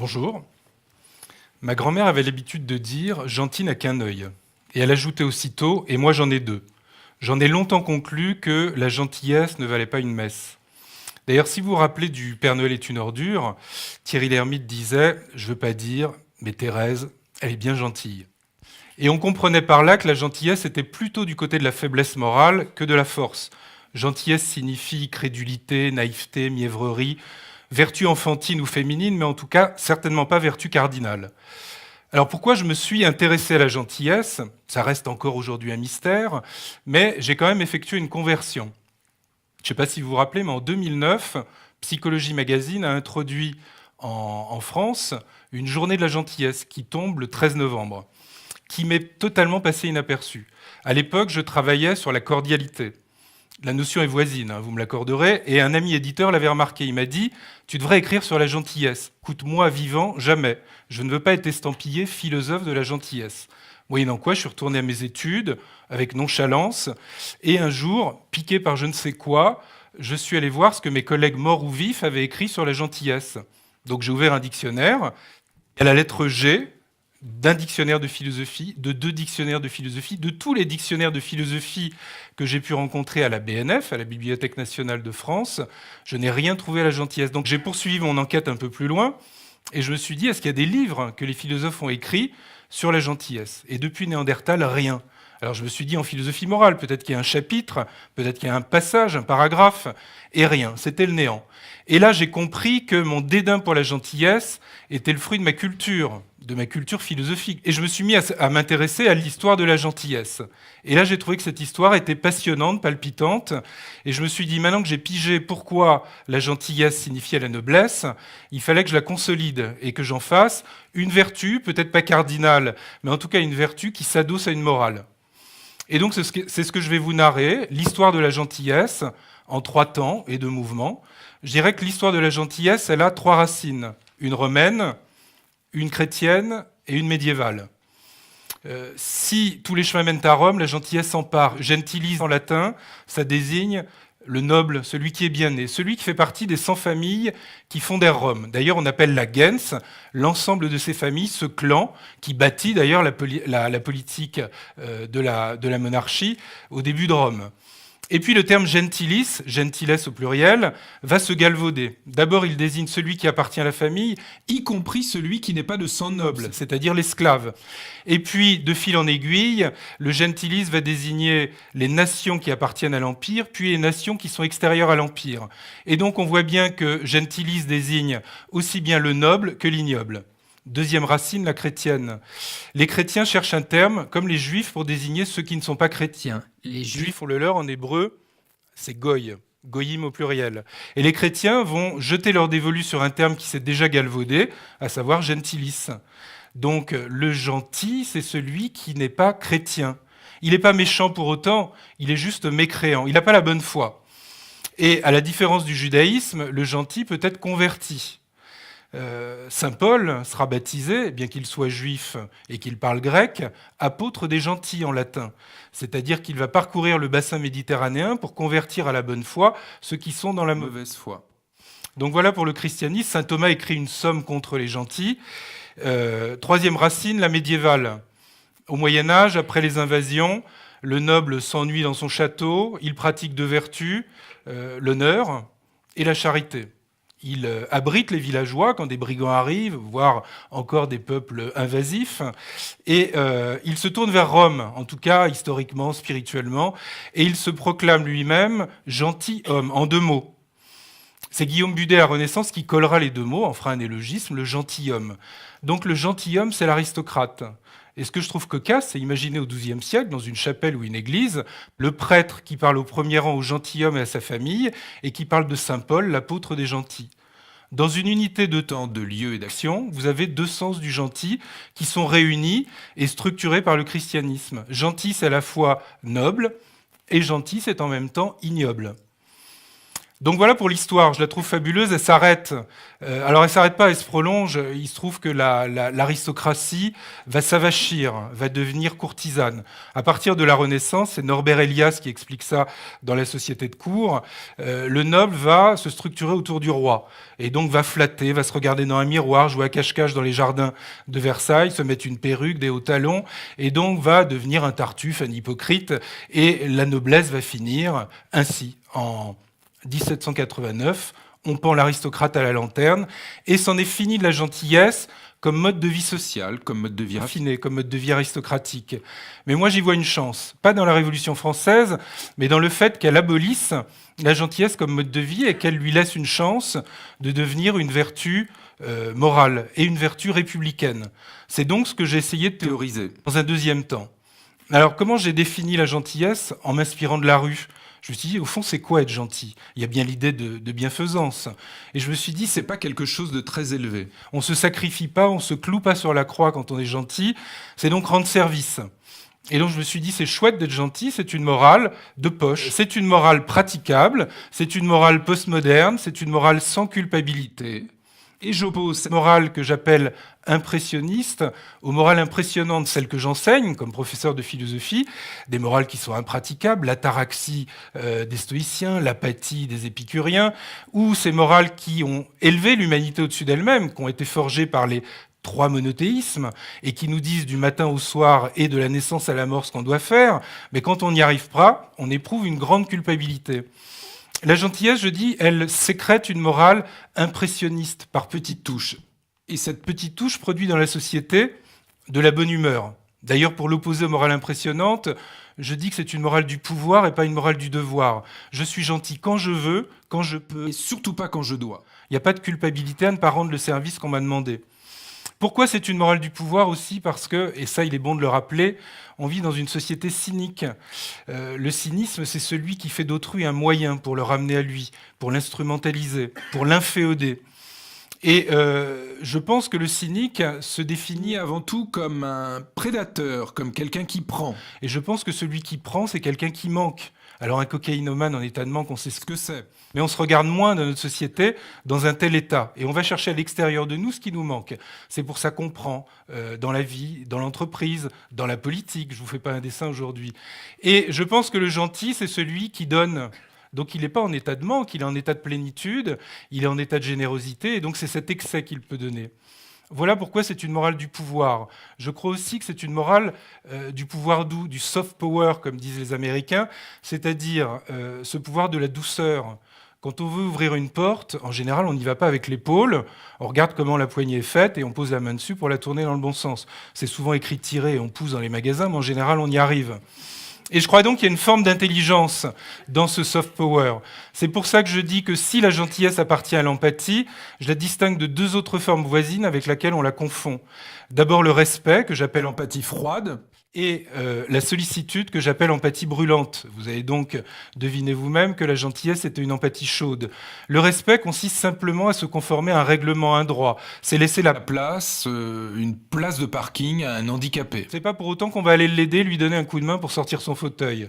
Bonjour. Ma grand-mère avait l'habitude de dire « gentil n'a qu'un œil ». Et elle ajoutait aussitôt « et moi j'en ai deux ». J'en ai longtemps conclu que la gentillesse ne valait pas une messe. D'ailleurs, si vous vous rappelez du Père Noël est une ordure, Thierry Lhermitte disait « je veux pas dire, mais Thérèse, elle est bien gentille ». Et on comprenait par là que la gentillesse était plutôt du côté de la faiblesse morale que de la force. Gentillesse signifie crédulité, naïveté, mièvrerie, vertu enfantine ou féminine, mais en tout cas, certainement pas vertu cardinale. Alors pourquoi je me suis intéressé à la gentillesse? Ça reste encore aujourd'hui un mystère, mais j'ai quand même effectué une conversion. Je ne sais pas si vous vous rappelez, mais en 2009, Psychologie Magazine a introduit en France une journée de la gentillesse qui tombe le 13 novembre, qui m'est totalement passé inaperçu. À l'époque, je travaillais sur la cordialité. La notion est voisine, vous me l'accorderez, et un ami éditeur l'avait remarqué. Il m'a dit « Tu devrais écrire sur la gentillesse. Écoute-moi, vivant, jamais. Je ne veux pas être estampillé philosophe de la gentillesse. » Moyennant quoi, je suis retourné à mes études avec nonchalance, et un jour, piqué par je ne sais quoi, je suis allé voir ce que mes collègues morts ou vifs avaient écrit sur la gentillesse. Donc j'ai ouvert un dictionnaire, et à la lettre G, d'un dictionnaire de philosophie, de 2 dictionnaires de philosophie, de tous les dictionnaires de philosophie que j'ai pu rencontrer à la BNF, à la Bibliothèque nationale de France, je n'ai rien trouvé à la gentillesse. Donc j'ai poursuivi mon enquête un peu plus loin, et je me suis dit, est-ce qu'il y a des livres que les philosophes ont écrits sur la gentillesse? Et depuis Néandertal, rien. Alors je me suis dit, en philosophie morale, peut-être qu'il y a un chapitre, peut-être qu'il y a un passage, un paragraphe, et rien. C'était le néant. Et là, j'ai compris que mon dédain pour la gentillesse était le fruit de ma culture philosophique. Et je me suis mis à m'intéresser à l'histoire de la gentillesse. Et là, j'ai trouvé que cette histoire était passionnante, palpitante. Et je me suis dit, maintenant que j'ai pigé pourquoi la gentillesse signifiait la noblesse, il fallait que je la consolide et que j'en fasse une vertu, peut-être pas cardinale, mais en tout cas une vertu qui s'adosse à une morale. Et donc, c'est ce que je vais vous narrer, l'histoire de la gentillesse, en 3 temps et 2 mouvements. Je dirais que l'histoire de la gentillesse, elle a 3 racines. Une romaine, une chrétienne et une médiévale. Si tous les chemins mènent à Rome, la gentillesse s'empare. Gentilis en latin, ça désigne le noble, celui qui est bien né, celui qui fait partie des 100 familles qui fondèrent Rome. D'ailleurs, on appelle la gens l'ensemble de ces familles, ce clan qui bâtit d'ailleurs la politique de la monarchie au début de Rome. Et puis le terme gentilis, gentiles au pluriel, va se galvauder. D'abord, il désigne celui qui appartient à la famille, y compris celui qui n'est pas de sang noble, c'est-à-dire l'esclave. Et puis, de fil en aiguille, le gentilis va désigner les nations qui appartiennent à l'Empire, puis les nations qui sont extérieures à l'Empire. Et donc, on voit bien que gentilis désigne aussi bien le noble que l'ignoble. Deuxième racine, la chrétienne. Les chrétiens cherchent un terme, comme les juifs, pour désigner ceux qui ne sont pas chrétiens. Les juifs ont le leur en hébreu, c'est goy, goyim au pluriel. Et les chrétiens vont jeter leur dévolu sur un terme qui s'est déjà galvaudé, à savoir gentilis. Donc le gentil, c'est celui qui n'est pas chrétien. Il n'est pas méchant pour autant, il est juste mécréant, il n'a pas la bonne foi. Et à la différence du judaïsme, le gentil peut être converti. Saint Paul sera baptisé, bien qu'il soit juif et qu'il parle grec, apôtre des gentils en latin. C'est-à-dire qu'il va parcourir le bassin méditerranéen pour convertir à la bonne foi ceux qui sont dans la mauvaise foi. Donc voilà pour le christianisme. Saint Thomas écrit une somme contre les gentils. Troisième racine, la médiévale. Au Moyen-Âge, après les invasions, le noble s'ennuie dans son château, il pratique 2 vertus, l'honneur et la charité. Il abrite les villageois quand des brigands arrivent, voire encore des peuples invasifs, et il se tourne vers Rome, en tout cas historiquement, spirituellement, et il se proclame lui-même gentilhomme, en 2 mots. C'est Guillaume Budet à Renaissance qui collera les 2 mots, en fera un élogisme, le gentilhomme. Donc le gentilhomme, c'est l'aristocrate. Et ce que je trouve cocasse, c'est imaginer au XIIe siècle, dans une chapelle ou une église, le prêtre qui parle au premier rang au gentilhomme et à sa famille, et qui parle de Saint Paul, l'apôtre des gentils. Dans une unité de temps, de lieu et d'action, vous avez 2 sens du gentil qui sont réunis et structurés par le christianisme. Gentil, c'est à la fois noble, et gentil, c'est en même temps ignoble. Donc voilà pour l'histoire, je la trouve fabuleuse, elle s'arrête. Alors elle s'arrête pas, elle se prolonge. Il se trouve que l'aristocratie va s'avachir, va devenir courtisane. À partir de la Renaissance, c'est Norbert Elias qui explique ça dans La Société de cour, le noble va se structurer autour du roi, et donc va flatter, va se regarder dans un miroir, jouer à cache-cache dans les jardins de Versailles, se mettre une perruque, des hauts talons, et donc va devenir un Tartuffe, un hypocrite, et la noblesse va finir ainsi, en 1789, on pend l'aristocrate à la lanterne, et c'en est fini de la gentillesse comme mode de vie social, comme mode de vie raffiné, comme mode de vie aristocratique. Mais moi, j'y vois une chance, pas dans la Révolution française, mais dans le fait qu'elle abolisse la gentillesse comme mode de vie et qu'elle lui laisse une chance de devenir une vertu morale et une vertu républicaine. C'est donc ce que j'ai essayé de théoriser dans un deuxième temps. Alors, comment j'ai défini la gentillesse en m'inspirant de la rue ? Je me suis dit, au fond, c'est quoi être gentil ? Il y a bien l'idée de bienfaisance. Et je me suis dit, c'est pas quelque chose de très élevé. On se sacrifie pas, on se cloue pas sur la croix quand on est gentil. C'est donc rendre service. Et donc je me suis dit, c'est chouette d'être gentil, c'est une morale de poche. C'est une morale praticable, c'est une morale postmoderne, c'est une morale sans culpabilité. Et j'oppose cette morale que j'appelle impressionniste aux morales impressionnantes, celles que j'enseigne comme professeur de philosophie, des morales qui sont impraticables, l'ataraxie des stoïciens, l'apathie des épicuriens, ou ces morales qui ont élevé l'humanité au-dessus d'elle-même, qui ont été forgées par les trois monothéismes, et qui nous disent du matin au soir et de la naissance à la mort ce qu'on doit faire, mais quand on n'y arrive pas, on éprouve une grande culpabilité. La gentillesse, je dis, elle sécrète une morale impressionniste par petites touches. Et cette petite touche produit dans la société de la bonne humeur. D'ailleurs, pour l'opposer aux morales impressionnantes, je dis que c'est une morale du pouvoir et pas une morale du devoir. Je suis gentil quand je veux, quand je peux, et surtout pas quand je dois. Il n'y a pas de culpabilité à ne pas rendre le service qu'on m'a demandé. Pourquoi c'est une morale du pouvoir aussi ? Parce que, et ça il est bon de le rappeler, on vit dans une société cynique. Le cynisme, c'est celui qui fait d'autrui un moyen pour le ramener à lui, pour l'instrumentaliser, pour l'inféoder. Et je pense que le cynique se définit avant tout comme un prédateur, comme quelqu'un qui prend. Et je pense que celui qui prend, c'est quelqu'un qui manque. Alors un cocaïnomane en état de manque, on sait ce que c'est. Mais on se regarde moins dans notre société dans un tel état. Et on va chercher à l'extérieur de nous ce qui nous manque. C'est pour ça qu'on prend dans la vie, dans l'entreprise, dans la politique. Je ne vous fais pas un dessin aujourd'hui. Et je pense que le gentil, c'est celui qui donne. Donc il n'est pas en état de manque, il est en état de plénitude, il est en état de générosité. Et donc c'est cet excès qu'il peut donner. Voilà pourquoi c'est une morale du pouvoir. Je crois aussi que c'est une morale du pouvoir doux, du soft power, comme disent les Américains, c'est-à-dire ce pouvoir de la douceur. Quand on veut ouvrir une porte, en général, on n'y va pas avec l'épaule, on regarde comment la poignée est faite et on pose la main dessus pour la tourner dans le bon sens. C'est souvent écrit tirer et on pousse dans les magasins, mais en général, on y arrive. Et je crois donc qu'il y a une forme d'intelligence dans ce soft power. C'est pour ça que je dis que si la gentillesse appartient à l'empathie, je la distingue de deux autres formes voisines avec lesquelles on la confond. D'abord le respect, que j'appelle empathie froide, et la sollicitude, que j'appelle empathie brûlante. Vous avez donc deviné vous-même que la gentillesse était une empathie chaude. Le respect consiste simplement à se conformer à un règlement, à un droit. C'est laisser la place, une place de parking à un handicapé. C'est pas pour autant qu'on va aller l'aider, lui donner un coup de main pour sortir son fauteuil.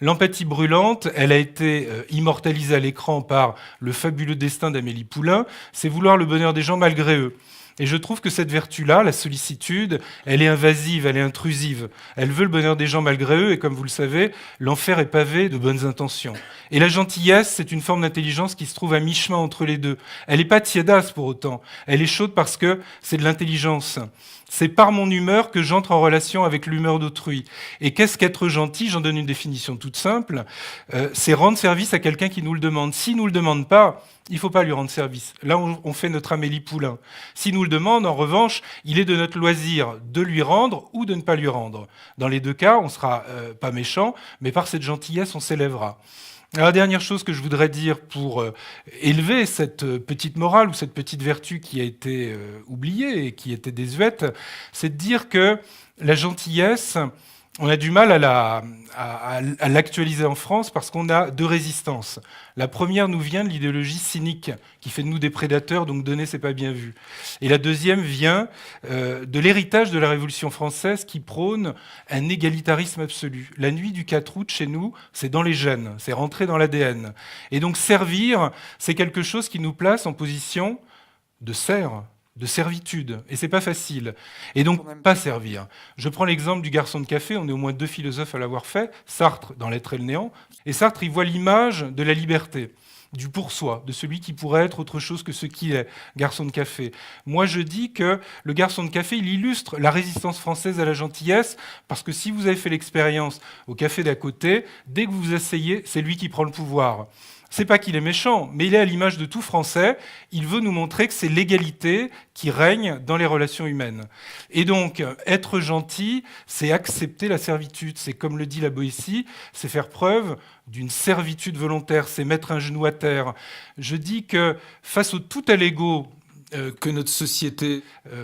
L'empathie brûlante, elle a été immortalisée à l'écran par Le fabuleux destin d'Amélie Poulain. C'est vouloir le bonheur des gens malgré eux. Et je trouve que cette vertu-là, la sollicitude, elle est invasive, elle est intrusive. Elle veut le bonheur des gens malgré eux, et comme vous le savez, l'enfer est pavé de bonnes intentions. Et la gentillesse, c'est une forme d'intelligence qui se trouve à mi-chemin entre les deux. Elle n'est pas tiédasse pour autant. Elle est chaude parce que c'est de l'intelligence. C'est par mon humeur que j'entre en relation avec l'humeur d'autrui. Et qu'est-ce qu'être gentil ? J'en donne une définition toute simple. C'est rendre service à quelqu'un qui nous le demande. S'il ne nous le demande pas, il ne faut pas lui rendre service. Là, on fait notre Amélie Poulain. S'il nous le demande, en revanche, il est de notre loisir de lui rendre ou de ne pas lui rendre. Dans les deux cas, on ne sera pas méchant, mais par cette gentillesse, on s'élèvera. Alors, la dernière chose que je voudrais dire pour élever cette petite morale ou cette petite vertu qui a été oubliée et qui était désuète, c'est de dire que la gentillesse, On a du mal à l'actualiser en France parce qu'on a deux résistances. La première nous vient de l'idéologie cynique qui fait de nous des prédateurs, donc donner, c'est pas bien vu. Et la deuxième vient de l'héritage de la Révolution française qui prône un égalitarisme absolu. La nuit du 4 août, chez nous, c'est dans les gènes, c'est rentré dans l'ADN. Et donc servir, c'est quelque chose qui nous place en position de serf, de servitude, et c'est pas facile. Et donc, pas servir. Je prends l'exemple du garçon de café, on est au moins deux philosophes à l'avoir fait, Sartre dans L'être et le néant, et Sartre, il voit l'image de la liberté, du pour-soi, de celui qui pourrait être autre chose que ce qu'il est, garçon de café. Moi, je dis que le garçon de café, il illustre la résistance française à la gentillesse, parce que si vous avez fait l'expérience au café d'à côté, dès que vous vous asseyez, c'est lui qui prend le pouvoir. C'est pas qu'il est méchant, mais il est à l'image de tout Français. Il veut nous montrer que c'est l'égalité qui règne dans les relations humaines. Et donc, être gentil, c'est accepter la servitude. C'est comme le dit la Boétie, c'est faire preuve d'une servitude volontaire, c'est mettre un genou à terre. Je dis que face au tout à l'ego que notre société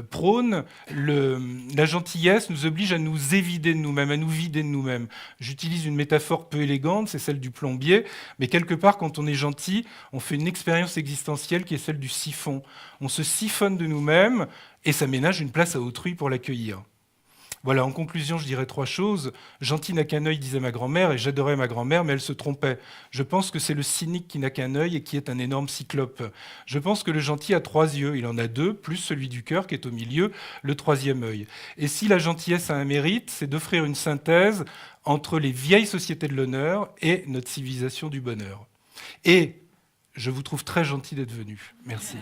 prône, la gentillesse nous oblige à nous évider de nous-mêmes, à nous vider de nous-mêmes. J'utilise une métaphore peu élégante, c'est celle du plombier, mais quelque part, quand on est gentil, on fait une expérience existentielle qui est celle du siphon. On se siphonne de nous-mêmes et ça ménage une place à autrui pour l'accueillir. Voilà, en conclusion, je dirais trois choses. Gentil n'a qu'un œil, disait ma grand-mère, et j'adorais ma grand-mère, mais elle se trompait. Je pense que c'est le cynique qui n'a qu'un œil et qui est un énorme cyclope. Je pense que le gentil a trois yeux. Il en a deux, plus celui du cœur qui est au milieu, le troisième œil. Et si la gentillesse a un mérite, c'est d'offrir une synthèse entre les vieilles sociétés de l'honneur et notre civilisation du bonheur. Et je vous trouve très gentil d'être venu. Merci.